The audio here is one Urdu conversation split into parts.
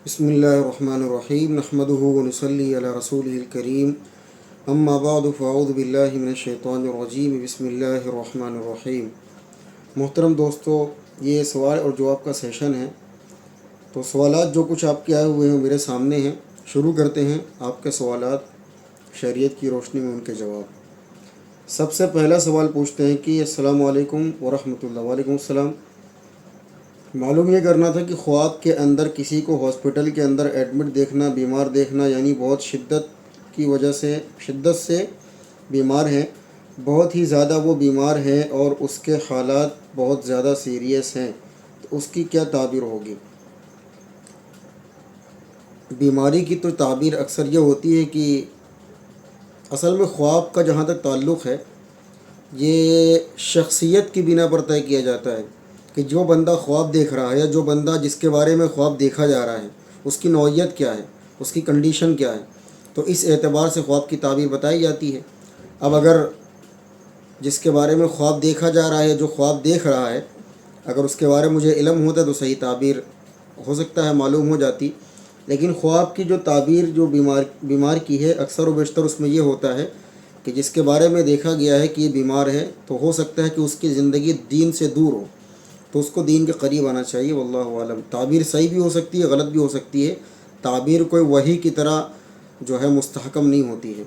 بسم اللہ الرحمن الرحیم نحمده ونصلی علی رسوله الکریم اما بعد فاعوذ باللہ من الشیطان الرجیم بسم اللہ الرحمن الرحیم۔ محترم دوستو، یہ سوال اور جواب کا سیشن ہے، تو سوالات جو کچھ آپ کے آئے ہوئے ہیں میرے سامنے ہیں۔ شروع کرتے ہیں آپ کے سوالات، شریعت کی روشنی میں ان کے جواب۔ سب سے پہلا سوال پوچھتے ہیں کہ السلام علیکم ورحمۃ اللہ۔ وعلیکم السلام۔ معلوم یہ کرنا تھا کہ خواب کے اندر کسی کو ہاسپٹل کے اندر ایڈمٹ دیکھنا، بیمار دیکھنا، یعنی بہت شدت سے بیمار ہیں، بہت ہی زیادہ وہ بیمار ہیں اور اس کے حالات بہت زیادہ سیریس ہیں، تو اس کی کیا تعبیر ہوگی؟ بیماری کی تو تعبیر اکثر یہ ہوتی ہے کہ اصل میں خواب کا جہاں تک تعلق ہے، یہ شخصیت کی بنا پر طے کیا جاتا ہے کہ جو بندہ خواب دیکھ رہا ہے یا جو بندہ جس کے بارے میں خواب دیکھا جا رہا ہے، اس کی نوعیت کیا ہے، اس کی کنڈیشن کیا ہے، تو اس اعتبار سے خواب کی تعبیر بتائی جاتی ہے۔ اب اگر جس کے بارے میں خواب دیکھا جا رہا ہے، جو خواب دیکھ رہا ہے، اگر اس کے بارے میں مجھے علم ہوتا تو صحیح تعبیر ہو سکتا ہے معلوم ہو جاتی، لیکن خواب کی جو تعبیر جو بیمار کی ہے، اکثر و بیشتر اس میں یہ ہوتا ہے کہ جس کے بارے میں دیکھا گیا ہے کہ یہ بیمار ہے، تو ہو سکتا ہے کہ اس کی زندگی دین سے دور ہو، تو اس کو دین کے قریب آنا چاہیے۔ واللہ عالم۔ تعبیر صحیح بھی ہو سکتی ہے، غلط بھی ہو سکتی ہے، تعبیر کوئی وحی کی طرح جو ہے مستحکم نہیں ہوتی ہے۔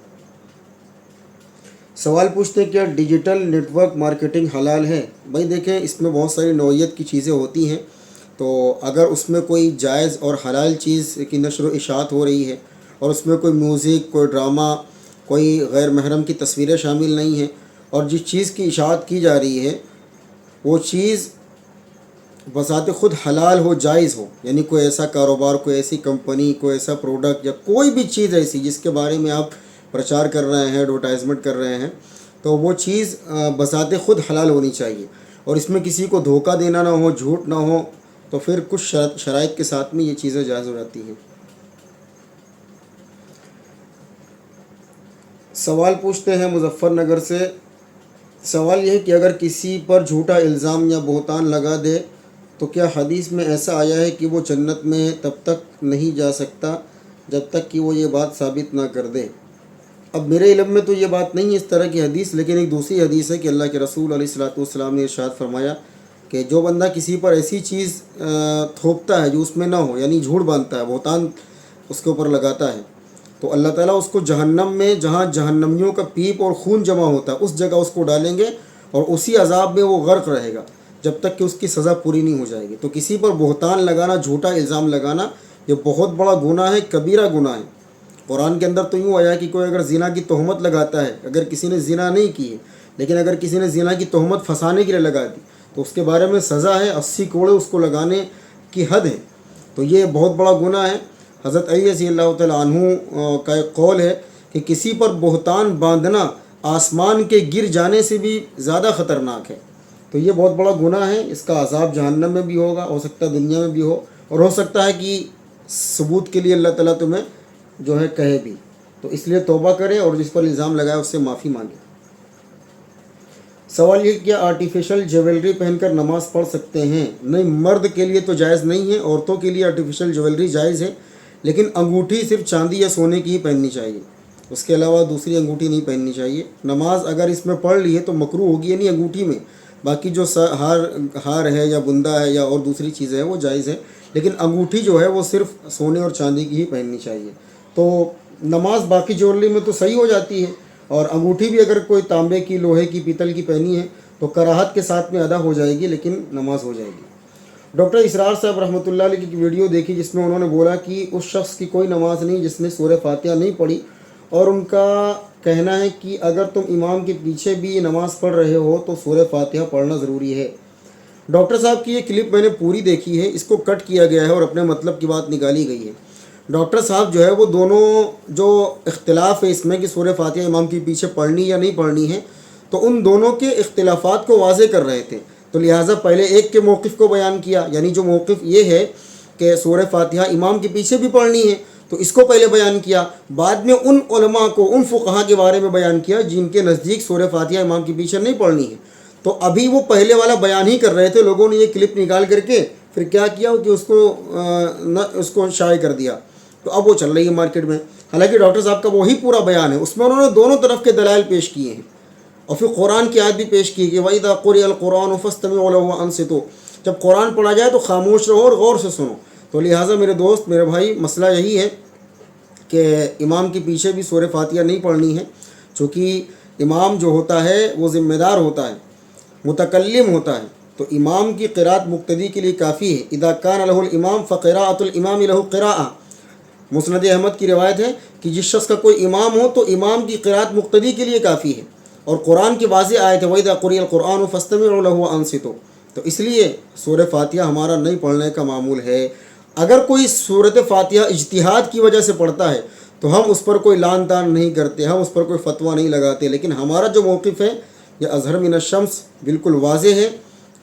سوال پوچھتے ہیں کیا ڈیجیٹل نیٹ ورک مارکیٹنگ حلال ہے؟ بھائی دیکھیں، اس میں بہت ساری نوعیت کی چیزیں ہوتی ہیں، تو اگر اس میں کوئی جائز اور حلال چیز کی نشر و اشاعت ہو رہی ہے اور اس میں کوئی میوزک، کوئی ڈرامہ، کوئی غیر محرم کی تصویریں شامل نہیں ہیں، اور جس چیز کی اشاعت کی جا رہی ہے وہ چیز بذات خود حلال ہو، جائز ہو، یعنی کوئی ایسا کاروبار، کوئی ایسی کمپنی، کوئی ایسا پروڈکٹ یا کوئی بھی چیز ایسی جس کے بارے میں آپ پرچار کر رہے ہیں، ایڈورٹائزمنٹ کر رہے ہیں، تو وہ چیز بذات خود حلال ہونی چاہیے، اور اس میں کسی کو دھوکہ دینا نہ ہو، جھوٹ نہ ہو، تو پھر کچھ شرائط کے ساتھ میں یہ چیزیں جائز ہو جاتی ہیں۔ سوال پوچھتے ہیں مظفر نگر سے، سوال یہ ہے کہ اگر کسی پر جھوٹا الزام یا بہتان لگا دے تو کیا حدیث میں ایسا آیا ہے کہ وہ جنت میں تب تک نہیں جا سکتا جب تک کہ وہ یہ بات ثابت نہ کر دے؟ اب میرے علم میں تو یہ بات نہیں ہے اس طرح کی حدیث، لیکن ایک دوسری حدیث ہے کہ اللہ کے رسول علیہ الصلوۃ والسلام نے ارشاد فرمایا کہ جو بندہ کسی پر ایسی چیز تھوپتا ہے جو اس میں نہ ہو، یعنی جھوٹ باندھتا ہے، بہتان اس کے اوپر لگاتا ہے، تو اللہ تعالیٰ اس کو جہنم میں، جہاں جہنمیوں کا پیپ اور خون جمع ہوتا ہے، اس جگہ اس کو ڈالیں گے اور اسی عذاب میں وہ غرق رہے گا جب تک کہ اس کی سزا پوری نہیں ہو جائے گی۔ تو کسی پر بہتان لگانا، جھوٹا الزام لگانا، یہ بہت بڑا گناہ ہے، کبیرہ گناہ ہے۔ قرآن کے اندر تو یوں آیا کہ کوئی اگر زنا کی تہمت لگاتا ہے، اگر کسی نے زنا نہیں کی ہے لیکن اگر کسی نے زنا کی تہمت پھنسانے کے لیے لگا دی تو اس کے بارے میں سزا ہے 80 کوڑے اس کو لگانے کی حد ہے، تو یہ بہت بڑا گناہ ہے۔ حضرت علی رضی اللہ تعالیٰ عنہ کا ایک قول ہے کہ کسی پر بہتان باندھنا آسمان کے گر جانے سے بھی زیادہ خطرناک ہے، تو یہ بہت بڑا گناہ ہے۔ اس کا عذاب جہنم میں بھی ہوگا، ہو سکتا ہے دنیا میں بھی ہو، اور ہو سکتا ہے کہ ثبوت کے لیے اللہ تعالیٰ تمہیں جو ہے کہے بھی، تو اس لیے توبہ کرے اور جس پر الزام لگائے اس سے معافی مانگے۔ سوال یہ کہ کیا آرٹیفیشل جیولری پہن کر نماز پڑھ سکتے ہیں؟ نہیں، مرد کے لیے تو جائز نہیں ہے، عورتوں کے لیے آرٹیفیشل جیولری جائز ہے، لیکن انگوٹھی صرف چاندی یا سونے کی ہی پہننی چاہیے، اس کے علاوہ دوسری انگوٹھی نہیں پہننی چاہیے۔ نماز اگر اس میں پڑھ لی ہے تو مکروہ ہوگی، یعنی انگوٹھی میں، باقی جو ہار ہے یا بندہ ہے یا اور دوسری چیزیں ہیں وہ جائز ہے، لیکن انگوٹھی جو ہے وہ صرف سونے اور چاندی کی ہی پہننی چاہیے۔ تو نماز باقی جیولری میں تو صحیح ہو جاتی ہے، اور انگوٹھی بھی اگر کوئی تانبے کی، لوہے کی، پیتل کی پہنی ہے تو کراہت کے ساتھ میں ادا ہو جائے گی، لیکن نماز ہو جائے گی۔ ڈاکٹر اسرار صاحب رحمۃ اللہ علیہ کی ویڈیو دیکھی جس میں انہوں نے بولا کہ اس شخص کی کوئی نماز نہیں جس نے سورہ فاتحہ نہیں پڑھی، اور ان کا کہنا ہے کہ اگر تم امام کے پیچھے بھی نماز پڑھ رہے ہو تو سورہ فاتحہ پڑھنا ضروری ہے۔ ڈاکٹر صاحب کی یہ کلپ میں نے پوری دیکھی ہے، اس کو کٹ کیا گیا ہے اور اپنے مطلب کی بات نکالی گئی ہے۔ ڈاکٹر صاحب جو ہے وہ دونوں جو اختلاف ہے اس میں کہ سورہ فاتحہ امام کے پیچھے پڑھنی یا نہیں پڑھنی ہے، تو ان دونوں کے اختلافات کو واضح کر رہے تھے، تو لہٰذا پہلے ایک کے موقف کو بیان کیا، یعنی جو موقف یہ ہے کہ سورہ فاتحہ امام کے پیچھے بھی پڑھنی ہے تو اس کو پہلے بیان کیا، بعد میں ان علماء کو، ان فقہا کے بارے میں بیان کیا جن کے نزدیک سورہ فاتحہ امام کے پیچھے نہیں پڑھنی ہے۔ تو ابھی وہ پہلے والا بیان ہی کر رہے تھے، لوگوں نے یہ کلپ نکال کر کے پھر کیا کیا کہ اس کو اس کو شائع کر دیا، تو اب وہ چل رہی ہے مارکیٹ میں۔ حالانکہ ڈاکٹر صاحب کا وہی پورا بیان ہے، اس میں انہوں نے دونوں طرف کے دلائل پیش کیے ہیں، اور پھر قرآن کی آیت بھی پیش کی کہ وَإِذَا قُرِئَ الْقُرْآنُ فَاسْتَمِعُوا لَهُ وَأَنصِتُوا، جب قرآن پڑھا جائے تو خاموش رہو اور غور سے سنو۔ تو لہٰذا میرے دوست، میرے بھائی، مسئلہ یہی ہے کہ امام کے پیچھے بھی سورہ فاتحہ نہیں پڑھنی ہے، چونکہ امام جو ہوتا ہے وہ ذمہ دار ہوتا ہے، متکلم ہوتا ہے، تو امام کی قرأت مقتدی کے لیے کافی ہے۔ اذا کان لہ الامام فقراءۃ الامام لہ قراءۃ، مسند احمد کی روایت ہے کہ جس شخص کا کوئی امام ہو تو امام کی قرأت مقتدی کے لیے کافی ہے، اور قرآن کی واضح آیت ہے وَإِذَا قُرِئَ الْقُرْآنُ فَاسْتَمِعُوا لَهُ وَأَنصِتُوا، تو اس لیے سورہ فاتحہ ہمارا نہیں پڑھنے کا معمول ہے۔ اگر کوئی سورۃ فاتحہ اجتہاد کی وجہ سے پڑھتا ہے تو ہم اس پر کوئی لان تان نہیں کرتے، ہم اس پر کوئی فتویٰ نہیں لگاتے، لیکن ہمارا جو موقف ہے یہ اظہر من الشمس بالکل واضح ہے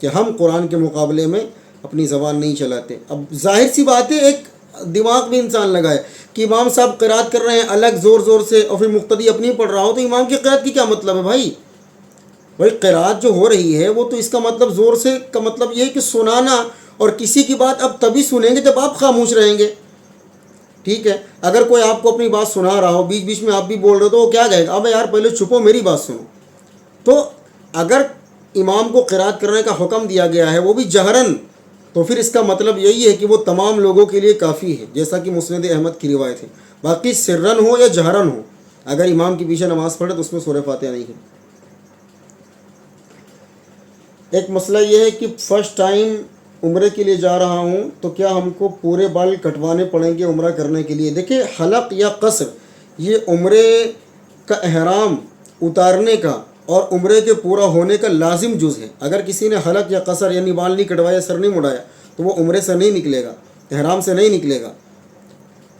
کہ ہم قرآن کے مقابلے میں اپنی زبان نہیں چلاتے۔ اب ظاہر سی بات ہے، ایک دماغ بھی انسان لگائے کہ امام صاحب قرأت کر رہے ہیں الگ زور زور سے اور پھر مقتدی اپنی پڑھ رہا ہو، تو امام کی قرأت کی کیا مطلب ہے بھائی؟ قرأت جو ہو رہی ہے وہ تو اس کا مطلب زور سے کا مطلب یہ ہے کہ سنانا، اور کسی کی بات اب تبھی سنیں گے جب آپ خاموش رہیں گے، ٹھیک ہے؟ اگر کوئی آپ کو اپنی بات سنا رہا ہو، بیچ بیچ میں آپ بھی بول رہے ہو، تو وہ کیا کہے گا؟ اب یار پہلے چھپو، میری بات سنو۔ تو اگر امام کو قرأت کرنے کا حکم دیا گیا ہے وہ بھی جہرن، تو پھر اس کا مطلب یہی ہے کہ وہ تمام لوگوں کے لیے کافی ہے، جیسا کہ مسند احمد کی روایت ہے۔ باقی سرن ہو یا جہرن ہو، اگر امام کے پیچھے نماز پڑھے تو اس میں سورہ فاتحہ نہیں ہے۔ ایک مسئلہ یہ ہے کہ فرسٹ ٹائم عمرے کے لیے جا رہا ہوں تو کیا ہم کو پورے بال کٹوانے پڑیں گے عمرہ کرنے کے لیے؟ دیکھیں، حلق یا قصر یہ عمرے کا احرام اتارنے کا اور عمرے کے پورا ہونے کا لازم جز ہے۔ اگر کسی نے حلق یا قصر یعنی بال نہیں کٹوایا، سر نہیں مڑایا، تو وہ عمرے سے نہیں نکلے گا، احرام سے نہیں نکلے گا۔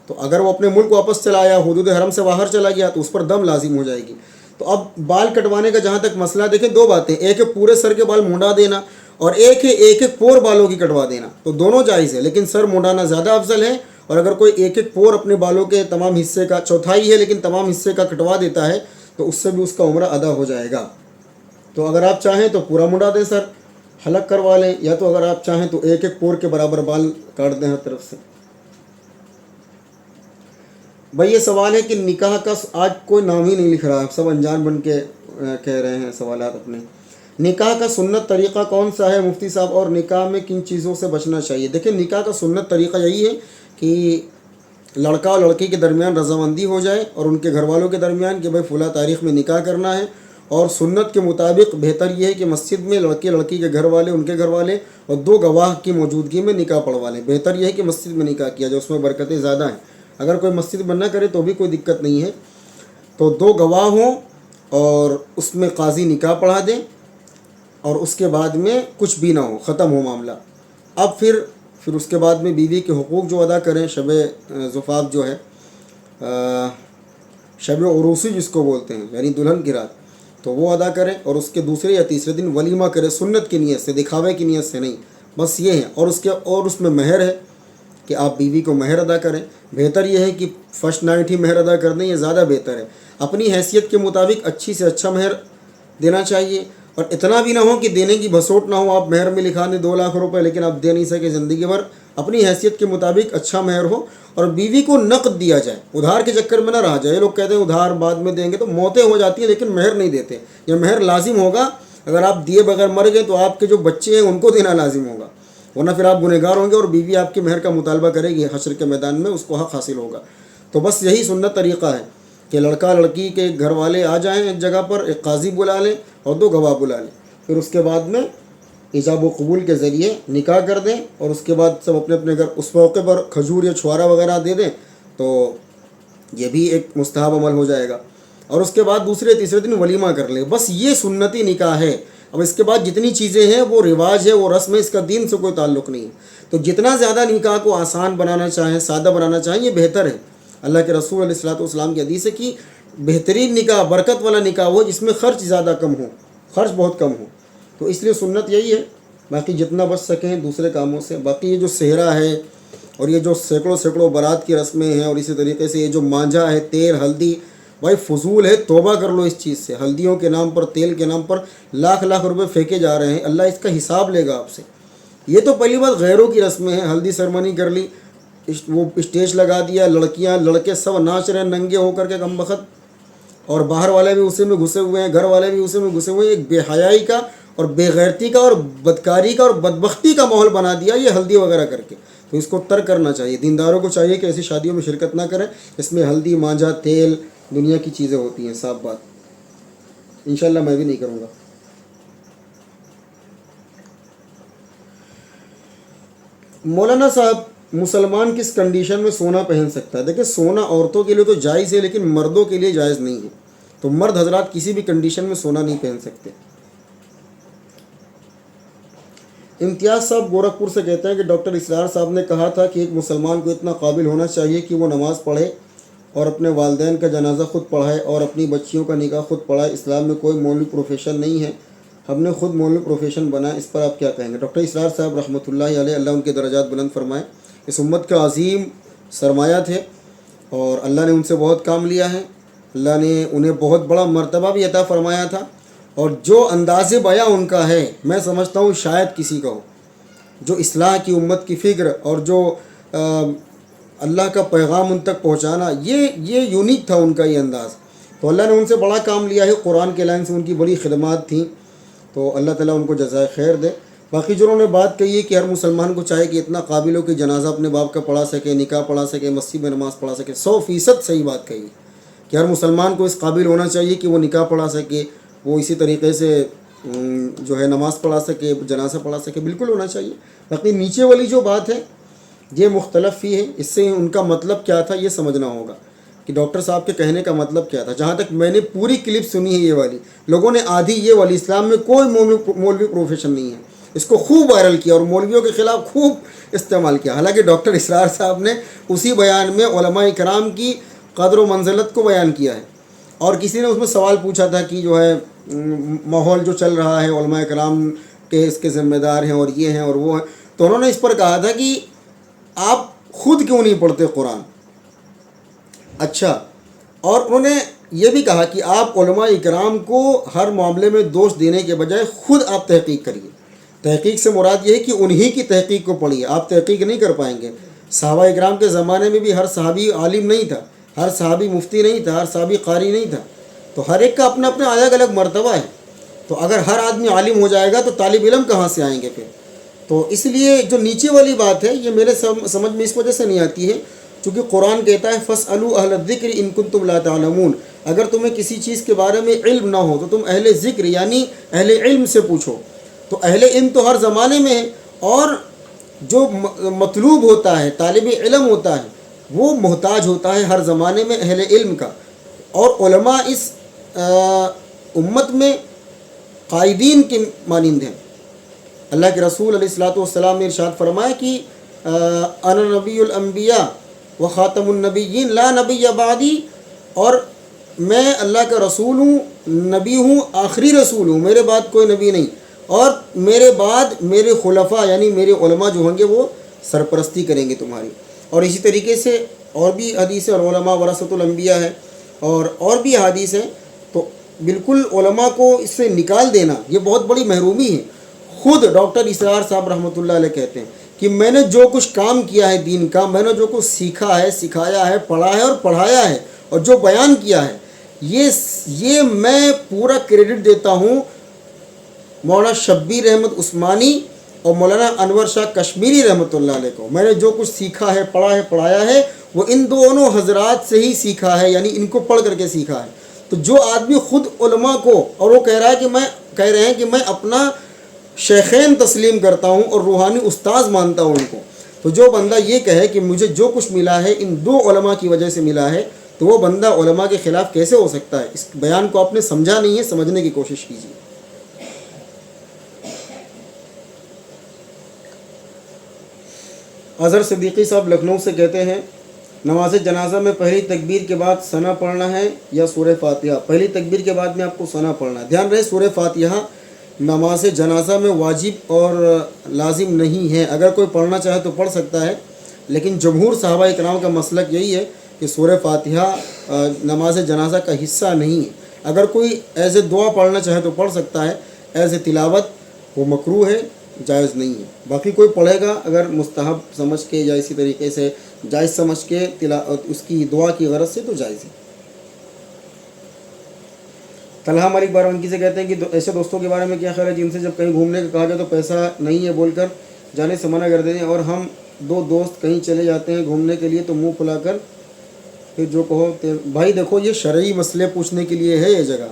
تو اگر وہ اپنے ملک واپس چلا آیا، حدود حرم سے باہر چلا گیا، تو اس پر دم لازم ہو جائے گی۔ تو اب بال کٹوانے کا جہاں تک مسئلہ، دیکھیں دو باتیں، ایک ہے پورے سر کے بال مونڈا دینا، اور ایک ہے ایک ایک پور بالوں کی کٹوا دینا، تو دونوں جائز ہے، لیکن سر مونڈانا زیادہ افضل ہے۔ اور اگر کوئی ایک ایک پور اپنے بالوں کے تمام حصے کا، چوتھائی ہے لیکن تمام حصے کا کٹوا دیتا ہے، تو اس سے بھی اس کا عمرہ ادا ہو جائے گا۔ تو اگر آپ چاہیں تو پورا مونڈا دیں سر، حلق کروا لیں، یا تو اگر آپ چاہیں تو ایک ایک پور کے برابر بال کاٹ دیں ہر طرف سے۔ بھائی یہ سوال ہے کہ نکاح کا، آج کوئی نام ہی نہیں لکھ رہا، سب انجان بن کے کہہ رہے ہیں سوالات اپنے۔ نکاح کا سنت طریقہ کون سا ہے مفتی صاحب، اور نکاح میں کن چیزوں سے بچنا چاہیے؟ دیکھیں، نکاح کا سنت طریقہ یہی ہے کہ لڑکا اور لڑکی کے درمیان رضامندی ہو جائے، اور ان کے گھر والوں کے درمیان کہ بھائی فلاں تاریخ میں نکاح کرنا ہے، اور سنت کے مطابق بہتر یہ ہے کہ مسجد میں لڑکی کے گھر والے، ان کے گھر والے اور دو گواہ کی موجودگی میں نکاح پڑھوا لیں۔ بہتر یہ ہے کہ مسجد میں نکاح کیا جائے، اس میں برکتیں زیادہ ہیں۔ اگر کوئی مسجد میں نہ کرے تو بھی کوئی دقت نہیں ہے، تو دو گواہ ہوں اور اس میں قاضی نکاح پڑھا دیں، اور اس کے بعد میں کچھ بھی نہ ہو، ختم ہو معاملہ۔ اب پھر اس کے بعد میں بیوی کے حقوق جو ادا کریں، شب زفاف جو ہے، شب عروسی جس کو بولتے ہیں، یعنی دلہن کی رات، تو وہ ادا کریں، اور اس کے دوسرے یا تیسرے دن ولیمہ کرے، سنت کی نیت سے، دکھاوے کی نیت سے نہیں، بس یہ ہے۔ اور اس میں مہر ہے کہ آپ بیوی کو مہر ادا کریں۔ بہتر یہ ہے کہ فرسٹ نائٹ ہی مہر ادا کر دیں، یہ زیادہ بہتر ہے۔ اپنی حیثیت کے مطابق اچھی سے اچھا مہر دینا چاہیے، اور اتنا بھی نہ ہو کہ دینے کی بھسوٹ نہ ہو، آپ مہر میں لکھا دیں 2 لاکھ روپے لیکن آپ دے نہیں سکے زندگی بھر۔ اپنی حیثیت کے مطابق اچھا مہر ہو، اور بیوی کو نقد دیا جائے، ادھار کے چکر میں نہ رہا جائے۔ یہ لوگ کہتے ہیں ادھار بعد میں دیں گے، تو موتیں ہو جاتی ہیں لیکن مہر نہیں دیتے۔ یہ مہر لازم ہوگا، اگر آپ دیے بغیر مر گئے تو آپ کے جو بچے ہیں ان کو دینا لازم ہوگا، ورنہ پھر آپ گنہگار ہوں گے، اور بیوی آپ کی مہر کا مطالبہ کرے گی، حشر کے میدان میں اس کو حق حاصل ہوگا۔ تو بس یہی سنت طریقہ ہے کہ لڑکا لڑکی کے گھر والے آ جائیں ایک جگہ پر، ایک قاضی بلا لیں اور 2 گواہ بلا لیں، پھر اس کے بعد میں ایجاب و قبول کے ذریعے نکاح کر دیں، اور اس کے بعد سب اپنے اپنے گھر اس موقع پر کھجور یا چھوارا وغیرہ دے دیں، تو یہ بھی ایک مستحب عمل ہو جائے گا۔ اور اس کے بعد دوسرے تیسرے دن ولیمہ کر لیں، بس یہ سنتی نکاح ہے۔ اب اس کے بعد جتنی چیزیں ہیں وہ رواج ہے، وہ رسم ہے، اس کا دین سے کوئی تعلق نہیں ہے۔ تو جتنا زیادہ نکاح کو آسان بنانا چاہیں، سادہ بنانا چاہیں، یہ بہتر ہے۔ اللہ کے رسول علیہ الصلوۃ والسلام کی حدیث ہے کہ بہترین نکاح برکت والا نکاح ہو جس میں خرچ زیادہ کم ہو، خرچ بہت کم ہو۔ تو اس لیے سنت یہی ہے، باقی جتنا بچ سکیں دوسرے کاموں سے۔ باقی یہ جو صحرا ہے، اور یہ جو سینکڑوں بارات کی رسمیں ہیں، اور اسی طریقے سے یہ جو مانجھا ہے، تیل ہلدی، بھائی فضول ہے، توبہ کر لو اس چیز سے۔ ہلدیوں کے نام پر، تیل کے نام پر لاکھ روپے پھینکے جا رہے ہیں، اللہ اس کا حساب لے گا آپ سے۔ یہ تو پہلی بات غیروں کی رسمیں ہیں، ہلدی سرمنی کر لی، وہ اسٹیج لگا دیا، لڑکیاں لڑکے سب ناچ رہے ہیں ننگے ہو کر کے کم بخت، اور باہر والے بھی اسی میں گھسے ہوئے ہیں، گھر والے بھی اسی میں گھسے ہوئے ہیں، ایک بے حیائی کا اور بے غیرتی کا اور بدکاری کا اور بدبختی کا ماحول بنا دیا یہ ہلدی وغیرہ کر کے. تو اس کو ترک کرنا چاہیے. دینداروں کو چاہیے کہ ایسی شادیوں میں شرکت نہ کریں، اس میں ہلدی مانجھا تیل دنیا کی چیزیں ہوتی ہیں، صاف بات. انشاءاللہ میں بھی نہیں کروں گا. مولانا صاحب، مسلمان کس کنڈیشن میں سونا پہن سکتا ہے؟ دیکھیں، سونا عورتوں کے لیے تو جائز ہے لیکن مردوں کے لیے جائز نہیں ہے. تو مرد حضرات کسی بھی کنڈیشن میں سونا نہیں پہن سکتے. امتیاز صاحب گورکھپور سے کہتے ہیں کہ ڈاکٹر اسرار صاحب نے کہا تھا کہ ایک مسلمان کو اتنا قابل ہونا چاہیے کہ وہ نماز پڑھے اور اپنے والدین کا جنازہ خود پڑھائے اور اپنی بچیوں کا نکاح خود پڑھائے. اسلام میں کوئی مولوی پروفیشن نہیں ہے، ہم نے خود مولوی پروفیشن بنایا. اس پر آپ کیا کہیں گے؟ ڈاکٹر اسرار صاحب رحمۃ اللہ علیہ، اللہ ان کے درجات بلند فرمائے، اس امت کا عظیم سرمایہ تھے اور اللہ نے ان سے بہت کام لیا ہے. اللہ نے انہیں بہت بڑا مرتبہ بھی عطا فرمایا تھا، اور جو انداز بیاں ان کا ہے میں سمجھتا ہوں شاید کسی کا ہو. جو اصلاح کی امت کی فکر اور جو اللہ کا پیغام ان تک پہنچانا، یہ یونیک تھا ان کا یہ انداز. تو اللہ نے ان سے بڑا کام لیا ہے. قرآن کے لائن سے ان کی بڑی خدمات تھیں، تو اللہ تعالیٰ ان کو جزائے خیر دے. باقی جو انہوں نے بات کہی ہے کہ ہر مسلمان کو چاہے کہ اتنا قابل ہو کہ جنازہ اپنے باپ کا پڑھا سکے، نکاح پڑھا سکے، مسجد میں نماز پڑھا سکے، 100% صحیح بات کہی ہے کہ ہر مسلمان کو اس قابل ہونا چاہیے کہ وہ نکاح پڑھا سکے، وہ اسی طریقے سے جو ہے نماز پڑھا سکے، جنازہ پڑھا سکے، بالکل ہونا چاہیے. باقی نیچے والی جو بات ہے یہ مختلف ہی ہے، اس سے ان کا مطلب کیا تھا یہ سمجھنا ہوگا کہ ڈاکٹر صاحب کے کہنے کا مطلب کیا تھا. جہاں تک میں نے پوری کلپ سنی ہے یہ والی، لوگوں نے آدھی یہ والی، اسلام میں کوئی مولوی پروفیشن نہیں ہے، اس کو خوب وائرل کیا اور مولویوں کے خلاف خوب استعمال کیا. حالانکہ ڈاکٹر اسرار صاحب نے اسی بیان میں علماء کرام کی قدر و منزلت کو بیان کیا ہے. اور کسی نے اس میں سوال پوچھا تھا کہ جو ہے ماحول جو چل رہا ہے علماء کرام کے اس کے ذمہ دار ہیں اور یہ ہیں اور وہ ہیں، تو انہوں نے اس پر کہا تھا کہ آپ خود کیوں نہیں پڑھتے قرآن. اچھا، اور انہوں نے یہ بھی کہا کہ آپ علماء اکرام کو ہر معاملے میں دوش دینے کے بجائے خود آپ تحقیق کریے. تحقیق سے مراد یہ ہے کہ انہی کی تحقیق کو پڑھیے، آپ تحقیق نہیں کر پائیں گے. صحابہ اکرام کے زمانے میں بھی ہر صحابی عالم نہیں تھا، ہر صحابی مفتی نہیں تھا، ہر صحابی قاری نہیں تھا. تو ہر ایک کا اپنا اپنا الگ الگ مرتبہ ہے. تو اگر ہر آدمی عالم ہو جائے گا تو طالب علم کہاں سے آئیں گے پھر؟ تو اس لیے جو نیچے والی بات ہے یہ میرے سمجھ میں اس وجہ سے نہیں آتی ہے چونکہ قرآن کہتا ہے فَاسْأَلُوا أَهْلَ الذِّكْرِ إِن كُنتُمْ لَا تَعْلَمُونَ. اگر تمہیں کسی چیز کے بارے میں علم نہ ہو تو تم اہل ذکر یعنی اہل علم سے پوچھو. تو اہل علم تو ہر زمانے میں ہے، اور جو مطلوب ہوتا ہے، طالب علم ہوتا ہے، وہ محتاج ہوتا ہے ہر زمانے میں اہل علم کا. اور علماء اس امت میں قائدین کے مانند ہیں. اللہ کے رسول علیہ الصلوۃ والسلام نے ارشاد فرمایا کہ انا نبی الانبیاء و خاتم النبیین لا نبی بعدی، اور میں اللہ کا رسول ہوں، نبی ہوں، آخری رسول ہوں، میرے بعد کوئی نبی نہیں، اور میرے بعد میرے خلفاء یعنی میرے علماء جو ہوں گے وہ سرپرستی کریں گے تمہاری. اور اسی طریقے سے اور بھی حدیث اور علماء ورثۃ الانبیاء ہے اور بھی حدیث ہیں. تو بالکل علماء کو اس سے نکال دینا یہ بہت بڑی محرومی ہے. خود ڈاکٹر اسرار صاحب رحمۃ اللہ علیہ کہتے ہیں کہ میں نے جو کچھ کام کیا ہے دین کا، میں نے جو کچھ سیکھا ہے، سکھایا ہے، پڑھا ہے اور پڑھایا ہے اور جو بیان کیا ہے، یہ میں پورا کریڈٹ دیتا ہوں مولانا شبیر احمد عثمانی اور مولانا انور شاہ کشمیری رحمۃ اللہ علیہ کو. میں نے جو کچھ سیکھا ہے، پڑھا ہے، پڑھایا ہے، وہ ان دونوں حضرات سے ہی سیکھا ہے، یعنی ان کو پڑھ کر کے سیکھا ہے. تو جو آدمی خود علماء کو، اور وہ کہہ رہے ہیں کہ میں اپنا شیخین تسلیم کرتا ہوں اور روحانی استاذ مانتا ہوں ان کو، تو جو بندہ یہ کہے کہ مجھے جو کچھ ملا ہے ان دو علماء کی وجہ سے ملا ہے، تو وہ بندہ علماء کے خلاف کیسے ہو سکتا ہے؟ اس بیان کو آپ نے سمجھا نہیں ہے، سمجھنے کی کوشش کیجیے. اظہر صدیقی صاحب لکھنؤ سے کہتے ہیں نماز جنازہ میں پہلی تکبیر کے بعد ثنا پڑھنا ہے یا سورہ فاتحہ؟ پہلی تکبیر کے بعد میں آپ کو ثنا پڑھنا ہے. دھیان رہے سورہ فاتحہ نماز جنازہ میں واجب اور لازم نہیں ہے. اگر کوئی پڑھنا چاہے تو پڑھ سکتا ہے، لیکن جمہور صحابہ اکرام کا مسلک یہی ہے کہ سورہ فاتحہ نماز جنازہ کا حصہ نہیں ہے. اگر کوئی ایز اے دعا پڑھنا چاہے تو پڑھ سکتا ہے، ایز اے تلاوت وہ مکروہ ہے. جائز نہیں ہے. باقی کوئی پڑھے گا اگر مستحب سمجھ کے یا اسی طریقے سے جائز سمجھ کے اس کی دعا کی غرض سے تو جائز ہے. طلحہ ملک بارونکی سے کہتے ہیں کہ ایسے دوستوں کے بارے میں کیا خیال ہے جن سے جب کہیں گھومنے کا کہا جائے تو پیسہ نہیں ہے بول کر جانے سے منع کر دیتے ہیں، اور ہم دو دوست کہیں چلے جاتے ہیں گھومنے کے لیے تو منہ پھلا کر پھر جو کہو بھائی دیکھو یہ شرعی مسئلے پوچھنے کے لیے ہے یہ جگہ.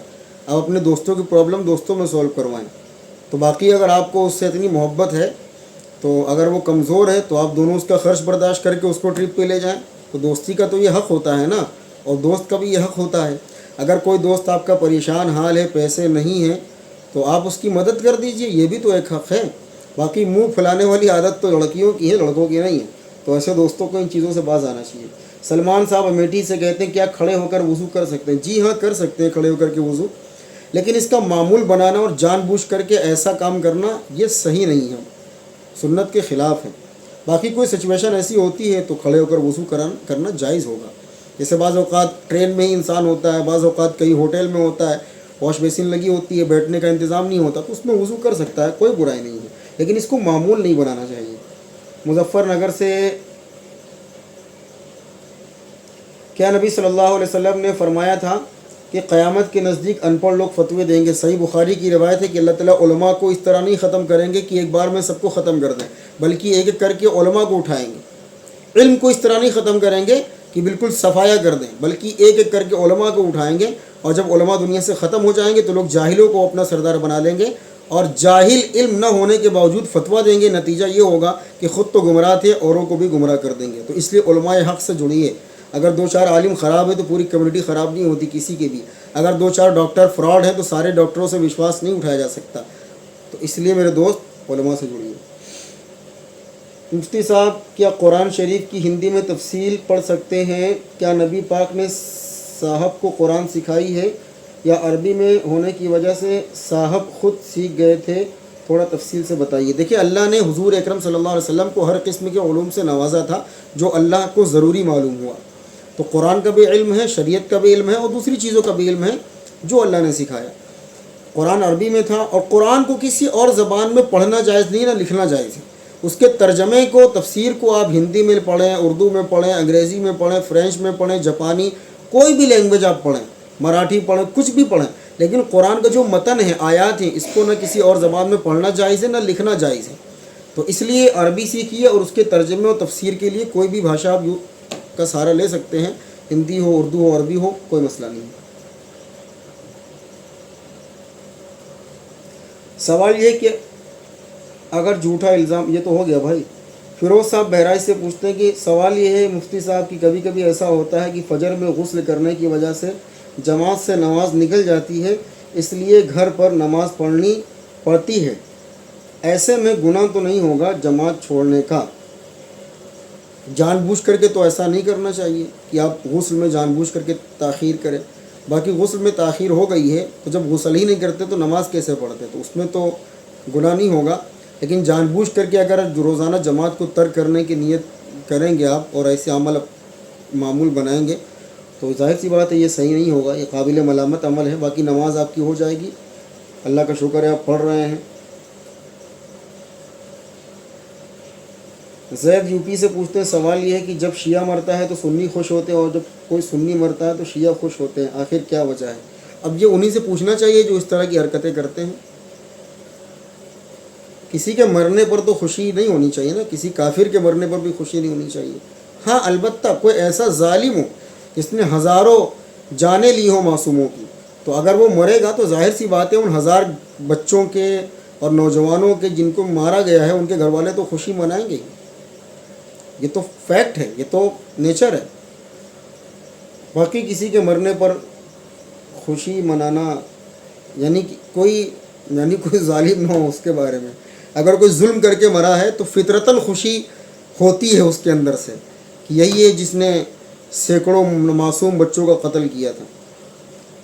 آپ اپنے دوستوں کی پرابلم دوستوں میں سولو کروائیں. تو باقی اگر آپ کو اس سے اتنی محبت ہے تو اگر وہ کمزور ہے تو آپ دونوں اس کا خرچ برداشت کر کے اس کو ٹرپ پہ لے جائیں. تو دوستی کا تو یہ حق ہوتا ہے نا، اور دوست کا بھی یہ حق ہوتا ہے. اگر کوئی دوست آپ کا پریشان حال ہے، پیسے نہیں ہیں، تو آپ اس کی مدد کر دیجئے، یہ بھی تو ایک حق ہے. باقی منہ پھلانے والی عادت تو لڑکیوں کی ہے، لڑکوں کی نہیں ہے. تو ایسے دوستوں کو ان چیزوں سے باز آنا چاہیے. سلمان صاحب امیٹھی سے کہتے ہیں کیا کھڑے ہو کر وضو کر سکتے ہیں؟ جی ہاں کر سکتے ہیں کھڑے ہو کر کے وضو، لیکن اس کا معمول بنانا اور جان بوجھ کر کے ایسا کام کرنا یہ صحیح نہیں ہے، سنت کے خلاف ہے. باقی کوئی سچویشن ایسی ہوتی ہے تو کھڑے ہو کر وضو کرنا جائز ہوگا. جیسے بعض اوقات ٹرین میں ہی انسان ہوتا ہے، بعض اوقات کئی ہوٹل میں ہوتا ہے، واش بیسن لگی ہوتی ہے، بیٹھنے کا انتظام نہیں ہوتا تو اس میں وضو کر سکتا ہے، کوئی برائی نہیں ہے، لیکن اس کو معمول نہیں بنانا چاہیے. مظفر نگر سے کیا نبی صلی اللہ علیہ وسلم نے فرمایا تھا کہ قیامت کے نزدیک ان پڑھ لوگ فتوے دیں گے؟ صحیح بخاری کی روایت ہے کہ اللہ تعالیٰ علماء کو اس طرح نہیں ختم کریں گے کہ ایک بار میں سب کو ختم کر دیں، بلکہ ایک ایک کر کے علماء کو اٹھائیں گے. علم کو اس طرح نہیں ختم کریں گے کہ بالکل صفایا کر دیں، بلکہ ایک ایک کر کے علماء کو اٹھائیں گے. اور جب علماء دنیا سے ختم ہو جائیں گے تو لوگ جاہلوں کو اپنا سردار بنا لیں گے، اور جاہل علم نہ ہونے کے باوجود فتویٰ دیں گے. نتیجہ یہ ہوگا کہ خود تو گمراہ تھے، اوروں کو بھی گمراہ کر دیں گے. تو اس لیے علماء حق سے جڑیے. اگر دو چار عالم خراب ہے تو پوری کمیونٹی خراب نہیں ہوتی کسی کی بھی. اگر دو چار ڈاکٹر فراڈ ہیں تو سارے ڈاکٹروں سے وشواس نہیں اٹھایا جا سکتا. تو اس لیے میرے دوست علماء سے جڑیے. مفتی صاحب کیا قرآن شریف کی ہندی میں تفصیل پڑھ سکتے ہیں؟ کیا نبی پاک نے صاحب کو قرآن سکھائی ہے یا عربی میں ہونے کی وجہ سے صاحب خود سیکھ گئے تھے؟ تھوڑا تفصیل سے بتائیے. دیکھیے اللہ نے حضور اکرم صلی اللہ علیہ وسلم کو ہر قسم کے علوم سے نوازا تھا جو اللہ کو ضروری معلوم ہوا. تو قرآن کا بھی علم ہے، شریعت کا بھی علم ہے، اور دوسری چیزوں کا بھی علم ہے جو اللہ نے سکھایا. قرآن عربی میں تھا، اور قرآن کو کسی اور زبان میں پڑھنا جائز نہیں، نہ لکھنا جائز ہے. اس کے ترجمے کو، تفسیر کو آپ ہندی میں پڑھیں، اردو میں پڑھیں، انگریزی میں پڑھیں، فرینچ میں پڑھیں، جاپانی، کوئی بھی لینگویج آپ پڑھیں، مراٹھی پڑھیں، کچھ بھی پڑھیں، لیکن قرآن کا جو متن ہے، آیات ہیں، اس کو نہ کسی اور زبان میں پڑھنا جائز ہے نہ لکھنا جائز ہے. تو اس لیے عربی سیکھیے، اور اس کے ترجمے اور تفسیر کے لیے کوئی بھی بھاشا آپ کا سہارا لے سکتے ہیں، ہندی ہو، اردو ہو، عربی ہو، کوئی مسئلہ نہیں. سوال یہ کہ اگر جھوٹا الزام، یہ تو ہو گیا بھائی. فیروز صاحب بہرائچ سے پوچھتے ہیں کہ سوال یہ ہے مفتی صاحب کہ کبھی کبھی ایسا ہوتا ہے کہ فجر میں غسل کرنے کی وجہ سے جماعت سے نماز نکل جاتی ہے، اس لیے گھر پر نماز پڑھنی پڑتی ہے، ایسے میں گناہ تو نہیں ہوگا جماعت چھوڑنے کا؟ جان بوجھ کر کے تو ایسا نہیں کرنا چاہیے کہ آپ غسل میں جان بوجھ کر کے تاخیر کریں. باقی غسل میں تاخیر ہو گئی ہے تو جب غسل ہی نہیں کرتے تو نماز کیسے پڑھتے؟ تو اس میں تو گناہ نہیں ہوگا. لیکن جان بوجھ کر کے اگر روزانہ جماعت کو ترک کرنے کی نیت کریں گے آپ اور ایسے عمل معمول بنائیں گے تو ظاہر سی بات ہے یہ صحیح نہیں ہوگا، یہ قابل ملامت عمل ہے. باقی نماز آپ کی ہو جائے گی، اللہ کا شکر ہے آپ پڑھ رہے ہیں. زید یو پی سے پوچھتے ہیں سوال یہ ہے کہ جب شیعہ مرتا ہے تو سنی خوش ہوتے ہیں اور جب کوئی سنی مرتا ہے تو شیعہ خوش ہوتے ہیں، آخر کیا وجہ ہے؟ اب یہ انہی سے پوچھنا چاہیے جو اس طرح کی حرکتیں کرتے ہیں. کسی کے مرنے پر تو خوشی نہیں ہونی چاہیے نا، کسی کافر کے مرنے پر بھی خوشی نہیں ہونی چاہیے. ہاں البتہ کوئی ایسا ظالم ہو جس نے ہزاروں جانیں لی ہوں معصوموں کی، تو اگر وہ مرے گا تو ظاہر سی بات ہے ان ہزار بچوں کے اور نوجوانوں کے جن کو مارا گیا ہے ان کے گھر والے تو خوشی منائیں گے. یہ تو فیکٹ ہے، یہ تو نیچر ہے. باقی کسی کے مرنے پر خوشی منانا یعنی کوئی ظالم نہ ہو اس کے بارے میں. اگر کوئی ظلم کر کے مرا ہے تو فطرتاً خوشی ہوتی ہے اس کے اندر سے کہ یہی ہے جس نے سینکڑوں معصوم بچوں کا قتل کیا تھا.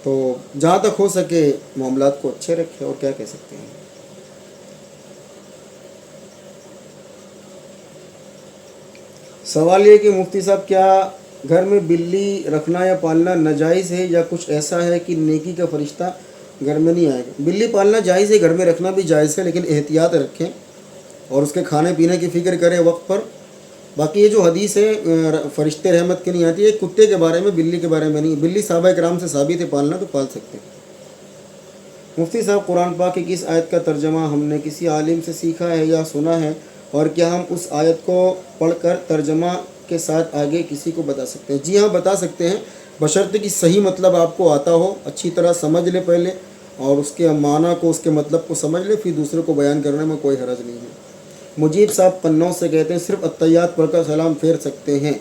تو جہاں تک ہو سکے معاملات کو اچھے رکھے، اور کیا کہہ سکتے ہیں. سوال یہ کہ مفتی صاحب کیا گھر میں بلی رکھنا یا پالنا ناجائز ہے یا کچھ ایسا ہے کہ نیکی کا فرشتہ گھر میں نہیں آئے گا؟ بلی پالنا جائز ہے، گھر میں رکھنا بھی جائز ہے، لیکن احتیاط رکھیں. اور اس کے کھانے پینے کی فکر کرے وقت پر۔ باقی یہ جو حدیث ہے فرشتے رحمت کے نہیں آتی ہے، کتے کے بارے میں، بلی کے بارے میں نہیں۔ بلی صحابہ کرام سے ثابت ہے پالنا، تو پال سکتے ہیں۔ مفتی صاحب، قرآن پاک کی کس آیت کا ترجمہ ہم نے کسی عالم سے سیکھا ہے یا سنا ہے، اور کیا ہم اس آیت کو پڑھ کر ترجمہ کے ساتھ آگے کسی کو بتا سکتے ہیں؟ جی ہاں، بتا سکتے ہیں، بشرطے کہ صحیح مطلب آپ کو آتا ہو، اچھی طرح سمجھ لے پہلے، اور اس کے معنی کو، اس کے مطلب کو سمجھ لے، پھر دوسرے کو بیان کرنے میں کوئی حرج نہیں ہے۔ مجیب صاحب قنوج سے کہتے ہیں صرف التحیات پڑھ کر سلام پھیر سکتے ہیں؟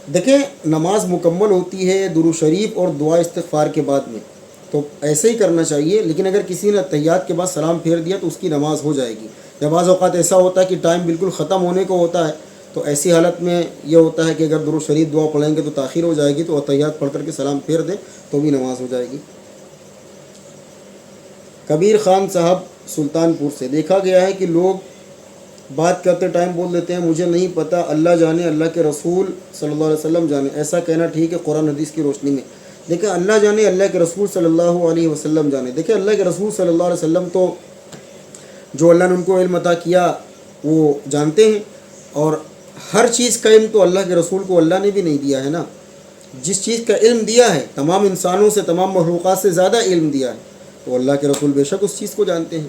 دیکھیں، نماز مکمل ہوتی ہے درود شریف اور دعا استغفار کے بعد میں، تو ایسے ہی کرنا چاہیے۔ لیکن اگر کسی نے التحیات کے بعد سلام پھیر دیا تو اس کی نماز ہو جائے گی۔ یا بعض اوقات ایسا ہوتا ہے کہ ٹائم بالکل ختم ہونے کو ہوتا ہے، تو ایسی حالت میں یہ ہوتا ہے کہ اگر درود شریف دعا پڑھیں گے تو تاخیر ہو جائے گی، تو التحیات پڑھ کر کے سلام پھیر دیں تو بھی نماز ہو جائے گی۔ کبیر خان صاحب سلطان پور سے، دیکھا گیا ہے کہ لوگ بات کرتے ٹائم بول دیتے ہیں مجھے نہیں پتہ، اللہ جانے، اللہ کے رسول صلی اللہ علیہ وسلم جانے، ایسا کہنا ٹھیک ہے قرآن حدیث کی روشنی میں؟ دیکھیں، اللہ جانے، اللہ کے رسول صلی اللہ علیہ وسلم جانے۔ دیکھیں، اللہ کے رسول صلی اللہ علیہ وسلم تو جو اللہ نے ان کو علم عطا کیا وہ جانتے ہیں، اور ہر چیز کا علم تو اللہ کے رسول کو اللہ نے بھی نہیں دیا ہے نا۔ جس چیز کا علم دیا ہے تمام انسانوں سے، تمام مخلوقات سے زیادہ علم دیا ہے، تو اللہ کے رسول بے شک اس چیز کو جانتے ہیں۔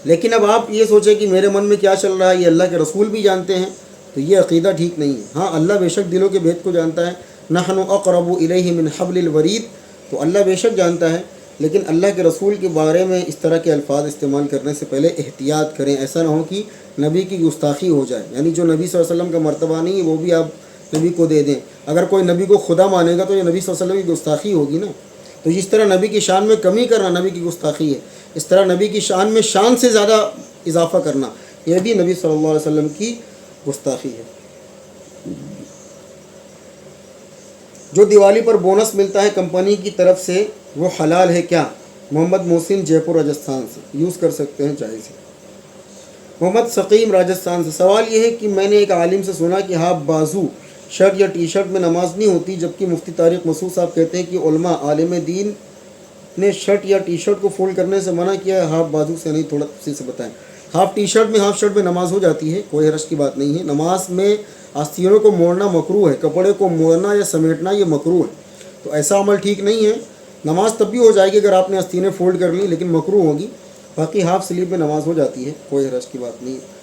لیکن اب آپ یہ سوچیں کہ میرے من میں کیا چل رہا ہے یہ اللہ کے رسول بھی جانتے ہیں، تو یہ عقیدہ ٹھیک نہیں ہے۔ ہاں، اللہ بے شک دلوں کے بھید کو جانتا ہے، نحن اقرب الیہ من حبل الورید، تو اللہ بے شک جانتا ہے، لیکن اللہ کے رسول کے بارے میں اس طرح کے الفاظ استعمال کرنے سے پہلے احتیاط کریں۔ ایسا نہ ہو کہ نبی کی گستاخی ہو جائے، یعنی جو نبی صلی اللہ علیہ وسلم کا مرتبہ نہیں ہے وہ بھی آپ نبی کو دے دیں۔ اگر کوئی نبی کو خدا مانے گا تو یہ نبی صلی اللہ علیہ وسلم کی گستاخی ہوگی نا۔ تو جس طرح نبی کی شان میں کمی کرنا نبی کی گستاخی ہے، اس طرح نبی کی شان میں شان سے زیادہ اضافہ کرنا یہ بھی نبی صلی اللہ علیہ وسلم کی گستاخی ہے۔ جو دیوالی پر بونس ملتا ہے کمپنی کی طرف سے وہ حلال ہے کیا؟ محمد محسن جے پور راجستھان سے، یوز کر سکتے ہیں، جائز ہے۔ محمد ثقیم راجستھان سے، سوال یہ ہے کہ میں نے ایک عالم سے سنا کہ ہاف بازو شرٹ یا ٹی شرٹ میں نماز نہیں ہوتی، جبکہ مفتی طارق مسعود صاحب کہتے ہیں کہ علماء عالم دین نے شرٹ یا ٹی شرٹ کو فولڈ کرنے سے منع کیا ہے، ہاف بازو سے نہیں، تھوڑا تفصیل سے بتائیں۔ ہاف ٹی شرٹ میں، ہاف شرٹ میں نماز ہو جاتی ہے، کوئی حرج کی بات نہیں ہے۔ نماز میں آستینوں کو موڑنا مکروہ ہے، کپڑے کو موڑنا یا سمیٹنا یہ مکروہ ہے، تو ایسا عمل ٹھیک نہیں ہے۔ نماز تب بھی ہو جائے گی اگر آپ نے آستینیں فولڈ کر لی، لیکن مکروہ ہوگی۔ باقی ہاف سلیپ میں نماز ہو جاتی ہے، کوئی حرج کی بات نہیں ہے۔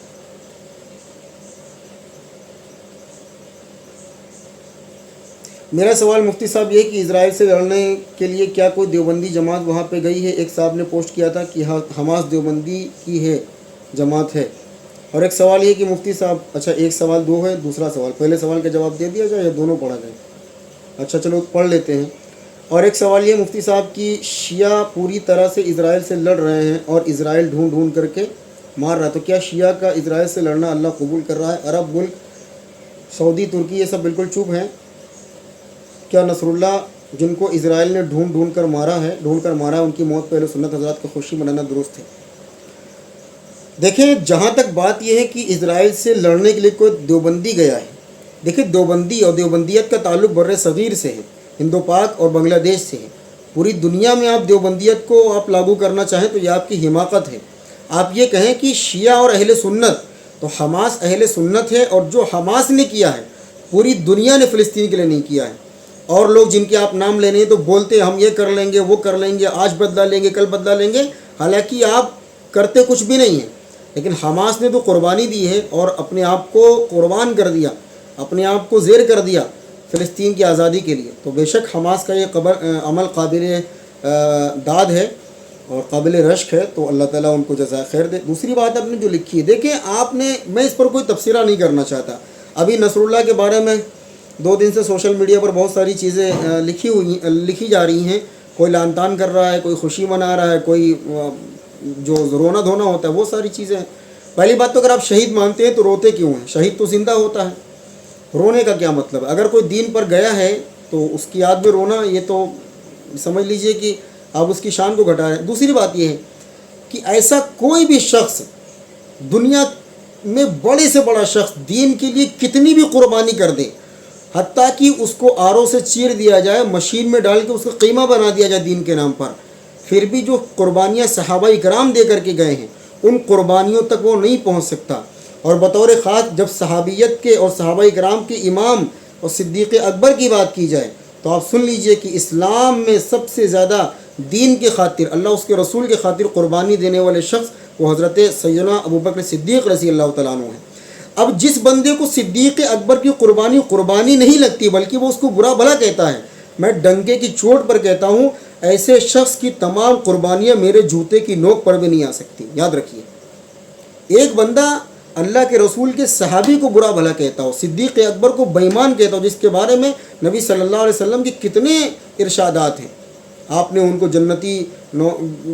میرا سوال مفتی صاحب یہ کہ اسرائیل سے لڑنے کے لیے کیا کوئی دیوبندی جماعت وہاں پہ گئی ہے؟ ایک صاحب نے پوسٹ کیا تھا کہ حماس دیوبندی کی ہے جماعت ہے، اور ایک سوال یہ کہ مفتی صاحب، اچھا ایک سوال دو ہے، دوسرا سوال، پہلے سوال کا جواب دے دیا جائے یا دونوں پڑھا جائے؟ اچھا چلو پڑھ لیتے ہیں۔ اور ایک سوال یہ مفتی صاحب کی شیعہ پوری طرح سے اسرائیل سے لڑ رہے ہیں اور اسرائیل ڈھونڈ ڈھونڈ کر کے مار رہا ہے، تو کیا شیعہ کا اسرائیل سے لڑنا اللہ قبول کر رہا ہے؟ عرب ملک، سعودی، ترکی یہ سب بالکل چپ ہیں۔ کیا نصر اللہ جن کو اسرائیل نے ڈھونڈ ڈھونڈ کر مارا ہے ان کی موت پہ اہل سنت حضرات کو خوشی منانا درست ہے؟ دیکھیں، جہاں تک بات یہ ہے کہ اسرائیل سے لڑنے کے لیے کوئی دیوبندی گیا ہے، دیکھیں دیوبندی اور دیوبندیت کا تعلق بر صغیر سے ہے، ہندو پاک اور بنگلہ دیش سے ہے۔ پوری دنیا میں آپ دیوبندیت کو آپ لاگو کرنا چاہیں تو یہ آپ کی حماقت ہے۔ آپ یہ کہیں کہ شیعہ اور اہل سنت، تو حماس اہل سنت ہے، اور جو حماس نے کیا ہے پوری دنیا نے فلسطین کے لیے نہیں کیا ہے۔ اور لوگ جن کے آپ نام لینے ہیں تو بولتے ہم یہ کر لیں گے، وہ کر لیں گے، آج بدلا لیں گے، کل بدلا لیں گے، حالانکہ آپ کرتے کچھ بھی نہیں ہیں۔ لیکن حماس نے تو قربانی دی ہے اور اپنے آپ کو قربان کر دیا، اپنے آپ کو زیر کر دیا فلسطین کی آزادی کے لیے، تو بے شک حماس کا یہ عمل قابل داد ہے اور قابل رشک ہے، تو اللہ تعالیٰ ان کو جزائے خیر دے۔ دوسری بات آپ نے جو لکھی ہے، دیکھیں آپ نے، میں اس پر کوئی تبصرہ نہیں کرنا چاہتا۔ ابھی نصر اللہ کے بارے میں 2 دن سے سوشل میڈیا پر بہت ساری چیزیں لکھی جا رہی ہیں، کوئی لان تان کر رہا ہے، کوئی خوشی منا رہا ہے، کوئی جو رونا دھونا ہوتا ہے وہ ساری چیزیں ہیں۔ پہلی بات تو اگر آپ شہید مانتے ہیں تو روتے کیوں ہیں؟ شہید تو زندہ ہوتا ہے، رونے کا کیا مطلب ہے؟ اگر کوئی دین پر گیا ہے تو اس کی یاد میں رونا، یہ تو سمجھ لیجئے کہ آپ اس کی شان کو گھٹا رہے ہیں۔ دوسری بات یہ ہے کہ ایسا کوئی بھی شخص دنیا میں، بڑے سے بڑا شخص دین کے لیے کتنی بھی قربانی کر دے، حتیٰ کہ اس کو آروں سے چیر دیا جائے، مشین میں ڈال کے اس کو قیمہ بنا دیا جائے دین کے نام پر، پھر بھی جو قربانیاں صحابہ اکرام دے کر کے گئے ہیں ان قربانیوں تک وہ نہیں پہنچ سکتا۔ اور بطور خاص جب صحابیت کے اور صحابہ کرام کے امام اور صدیق اکبر کی بات کی جائے تو آپ سن لیجئے کہ اسلام میں سب سے زیادہ دین کے خاطر، اللہ اس کے رسول کے خاطر قربانی دینے والے شخص وہ حضرت سیدنا ابوبکر صدیق رضی اللہ تعالیٰ عنہ ہیں۔ اب جس بندے کو صدیق اکبر کی قربانی نہیں لگتی بلکہ وہ اس کو برا بھلا کہتا ہے، میں ڈنکے کی چوٹ پر کہتا ہوں ایسے شخص کی تمام قربانیاں میرے جوتے کی نوک پر بھی نہیں آ سکتی۔ یاد رکھیے، ایک بندہ اللہ کے رسول کے صحابی کو برا بھلا کہتا ہو، صدیق اکبر کو بے ایمان کہتا ہو، جس کے بارے میں نبی صلی اللہ علیہ وسلم کے کتنے ارشادات ہیں۔ آپ نے ان کو جنتی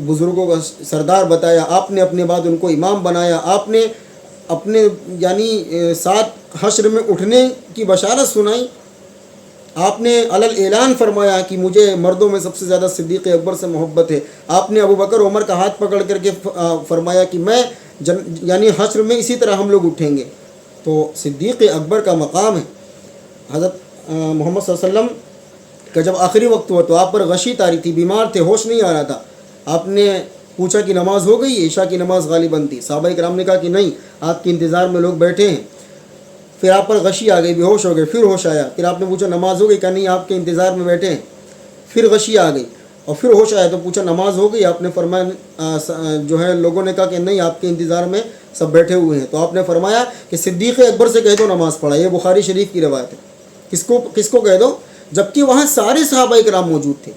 بزرگوں کا سردار بتایا، آپ نے اپنے بعد ان کو امام بنایا، آپ نے اپنے ساتھ حشر میں اٹھنے کی بشارت سنائی، آپ نے علل اعلان فرمایا کہ مجھے مردوں میں سب سے زیادہ صدیق اکبر سے محبت ہے، آپ نے ابوبکر عمر کا ہاتھ پکڑ کر کے فرمایا کہ میں حشر میں اسی طرح ہم لوگ اٹھیں گے۔ تو صدیق اکبر کا مقام ہے۔ حضرت محمد صلی اللہ علیہ وسلم کا جب آخری وقت ہوا تو آپ پر غشی طاری تھی، بیمار تھے، ہوش نہیں آ رہا تھا۔ آپ نے پوچھا کہ نماز ہو گئی؟ عشاء کی نماز غالباً تھی۔ صحابہ کرام نے کہا کہ نہیں، آپ کے انتظار میں لوگ بیٹھے ہیں۔ پھر آپ پر غشی آ گئی، بے ہوش ہو گئے، پھر ہوش آیا، پھر آپ نے پوچھا نماز ہو گئی؟ کہا نہیں، آپ کے انتظار میں بیٹھے ہیں۔ پھر غشی آ گئی اور پھر ہوش آیا تو پوچھا نماز ہو گئی؟ آپ نے فرمایا لوگوں نے کہا کہ نہیں، آپ کے انتظار میں سب بیٹھے ہوئے ہیں۔ تو آپ نے فرمایا کہ صدیق اکبر سے کہہ دو نماز پڑھا۔ یہ بخاری شریف کی روایت ہے۔ کس کو کہہ دو؟ جبکہ وہاں سارے صحابہ کرام موجود تھے۔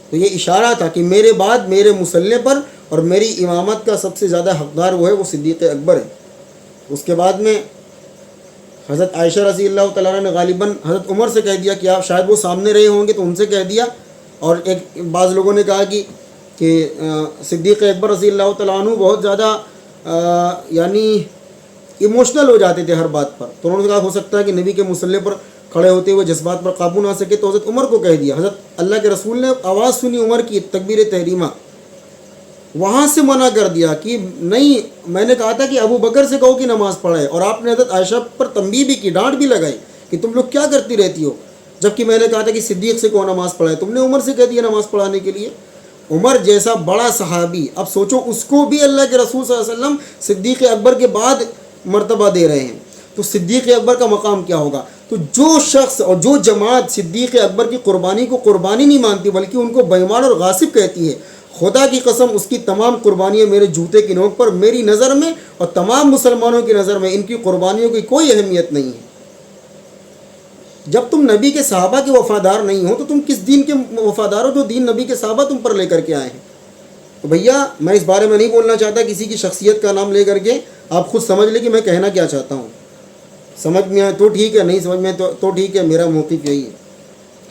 تو یہ اشارہ تھا کہ میرے بعد میرے مصلی پر اور میری امامت کا سب سے زیادہ حقدار وہ ہے، وہ صدیق اکبر ہے۔ اس کے بعد میں حضرت عائشہ رضی اللہ تعالیٰ عنہ نے غالباً حضرت عمر سے کہہ دیا کہ آپ شاید وہ سامنے رہے ہوں گے تو ان سے کہہ دیا، اور بعض لوگوں نے کہا کہ صدیق اکبر رضی اللہ تعالیٰ عنہ بہت زیادہ ایموشنل ہو جاتے تھے ہر بات پر، تو انہوں نے کہا ہو سکتا ہے کہ نبی کے مصلی پر کھڑے ہوتے ہوئے جذبات پر قابو نہ سکے، تو حضرت عمر کو کہہ دیا۔ حضرت اللہ کے رسول نے آواز سنی عمر کی، تکبیر تحریمہ، وہاں سے منع کر دیا کہ نہیں، میں نے کہا تھا کہ ابو بکر سے کہو کہ نماز پڑھائے، اور آپ نے حضرت عائشہ پر تنبیہ بھی کی، ڈانٹ بھی لگائی کہ تم لوگ کیا کرتی رہتی ہو، جبکہ میں نے کہا تھا کہ صدیق سے کہو نماز پڑھائے، تم نے عمر سے کہہ دیا نماز پڑھانے کے لیے۔ عمر جیسا بڑا صحابی، اب سوچو اس کو بھی اللہ کے رسول صلی اللہ علیہ وسلم صدیق اکبر کے بعد مرتبہ دے رہے ہیں، تو صدیق اکبر کا مقام کیا ہوگا؟ تو جو شخص اور جو جماعت صدیق اکبر کی قربانی کو قربانی نہیں مانتی بلکہ ان کو بے ایمان اور غاصب کہتی ہے، خدا کی قسم اس کی تمام قربانیاں میرے جوتے کی نوک پر، میری نظر میں اور تمام مسلمانوں کی نظر میں ان کی قربانیوں کی کوئی اہمیت نہیں ہے۔ جب تم نبی کے صحابہ کے وفادار نہیں ہو تو تم کس دین کے وفادار ہو جو دین نبی کے صحابہ تم پر لے کر کے آئے ہیں؟ تو بھیا میں اس بارے میں نہیں بولنا چاہتا کسی کی شخصیت کا نام لے کر کے، آپ خود سمجھ لیں کہ میں کہنا کیا چاہتا ہوں۔ سمجھ میں آئے تو ٹھیک ہے، نہیں سمجھ میں تو ٹھیک ہے، میرا موقف یہی ہے۔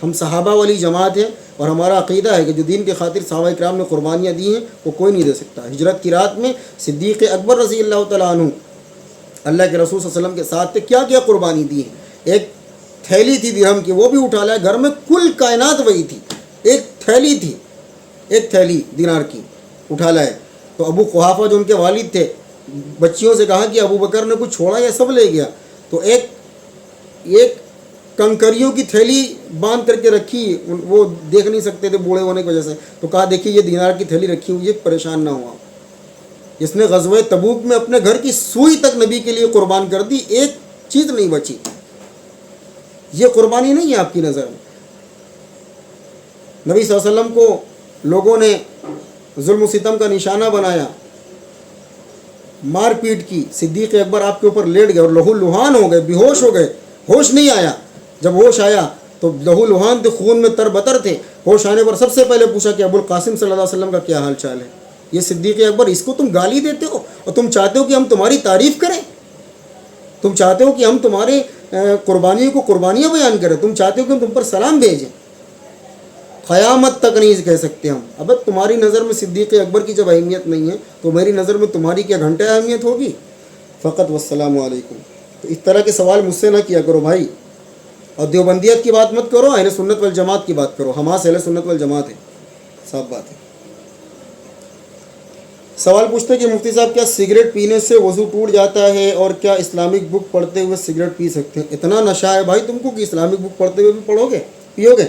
ہم صحابہ والی جماعت ہیں اور ہمارا عقیدہ ہے کہ جو دین کے خاطر صحابہ کرام نے قربانیاں دی ہیں وہ کوئی نہیں دے سکتا۔ ہجرت کی رات میں صدیق اکبر رضی اللہ تعالیٰ عنہ اللہ کے رسول صلی اللہ علیہ وسلم کے ساتھ تھے، کیا قربانی دی ہے؟ ایک تھیلی تھی درہم کی، وہ بھی اٹھا لائے، گھر میں کل کائنات وہی تھی، ایک تھیلی تھی، ایک تھیلی دینار کی اٹھا لائے۔ تو ابو قحافہ جو ان کے والد تھے، بچیوں سے کہا کہ ابو بکر نے کچھ چھوڑا یا سب لے گیا؟ تو ایک کنکریوں کی تھیلی باندھ کر کے رکھی، وہ دیکھ نہیں سکتے تھے بوڑھے ہونے کی وجہ سے، تو کہا دیکھیے یہ دینار کی تھیلی رکھی ہوئی ہے، پریشان نہ ہوا۔ جس نے غزوہ تبوک میں اپنے گھر کی سوئی تک نبی کے لیے قربان کر دی، ایک چیز نہیں بچی۔ یہ قربانی نہیں ہے آپ کی نظر میں؟ نبی صلی اللہ علیہ وسلم کو لوگوں نے ظلم و ستم کا نشانہ بنایا، مار پیٹ کی، صدیق اکبر آپ کے اوپر لیٹ گئے اور لہو لہان ہو گئے، بے ہوش ہو گئے، ہوش نہیں آیا۔ جب ہوش آیا تو لہو لہان تھے، خون میں تر بتر تھے۔ ہوش آنے پر سب سے پہلے پوچھا کہ ابو القاسم صلی اللہ علیہ وسلم کا کیا حال چال ہے؟ یہ صدیق اکبر، اس کو تم گالی دیتے ہو اور تم چاہتے ہو کہ ہم تمہاری تعریف کریں، تم چاہتے ہو کہ ہم تمہارے قربانیوں کو قربانیاں بیان کریں، تم چاہتے ہو کہ ہم تم پر سلام بھیجیں، قیامت تک نہیں کہہ سکتے ہم۔ اب تمہاری نظر میں صدیق اکبر کی جب اہمیت نہیں ہے تو میری نظر میں تمہاری کیا گھنٹہ اہمیت ہوگی؟ فقط والسلام علیکم۔ تو اس طرح کے سوال مجھ سے نہ کیا کرو بھائی، اور دیوبندیت کی بات مت کرو، اہل سنت والجماعت کی بات کرو۔ حماس اہل سنت والجماعت ہے، صاف بات ہے۔ سوال پوچھتے ہیں کہ مفتی صاحب کیا سگریٹ پینے سے وضو ٹوٹ جاتا ہے، اور کیا اسلامک بک پڑھتے ہوئے سگریٹ پی سکتے ہیں؟ اتنا نشہ ہے بھائی تم کو کہ اسلامک بک پڑھتے ہوئے بھی پیو گے؟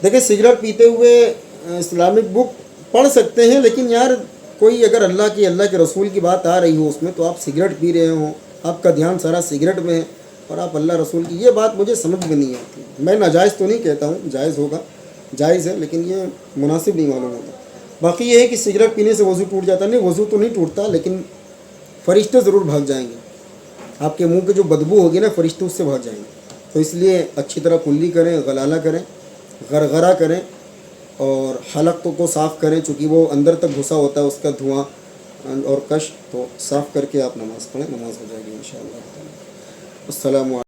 دیکھیں سگریٹ پیتے ہوئے اسلامک بک پڑھ سکتے ہیں، لیکن یار کوئی اگر اللہ کے رسول کی بات آ رہی ہو اس میں، تو آپ سگریٹ پی رہے ہوں، آپ کا دھیان سارا سگریٹ میں ہے، اور آپ اللہ رسول کی، یہ بات مجھے سمجھ میں نہیں آتی۔ میں ناجائز تو نہیں کہتا ہوں، جائز ہوگا، جائز ہے، لیکن یہ مناسب نہیں معلوم ہوتا۔ باقی یہ ہے کہ سگریٹ پینے سے وضو ٹوٹ جاتا، نہیں وضو تو نہیں ٹوٹتا، لیکن فرشتے ضرور بھاگ جائیں گے، آپ کے منہ پہ جو بدبو ہوگی نا، فرشتے اس سے بھاگ جائیں گے۔ تو اس لیے اچھی طرح کلی کریں، غلالہ کریں، غرغرہ کریں، اور حلق کو صاف کریں، چونکہ وہ اندر تک گھسا ہوتا ہے اس کا دھواں اور کش، تو صاف کر کے آپ نماز پڑھیں، نماز ہو جائے گی انشاءاللہ۔ السلام علیکم۔